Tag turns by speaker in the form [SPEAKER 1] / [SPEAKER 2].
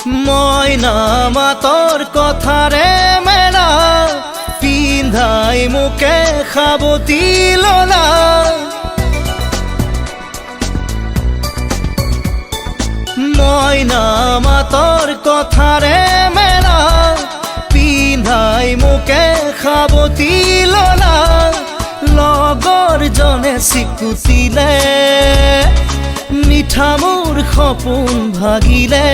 [SPEAKER 1] ময়না মাতৰ কথাৰে মেলা পিন্ধাই মোকে সাৱটি ললা ময়না মাতৰ কথাৰে মেলা পিন্ধাই মোকে সাৱটি ললা লগৰ জনে চিকুটিলে মিঠা মোৰ সপোন ভাগিলে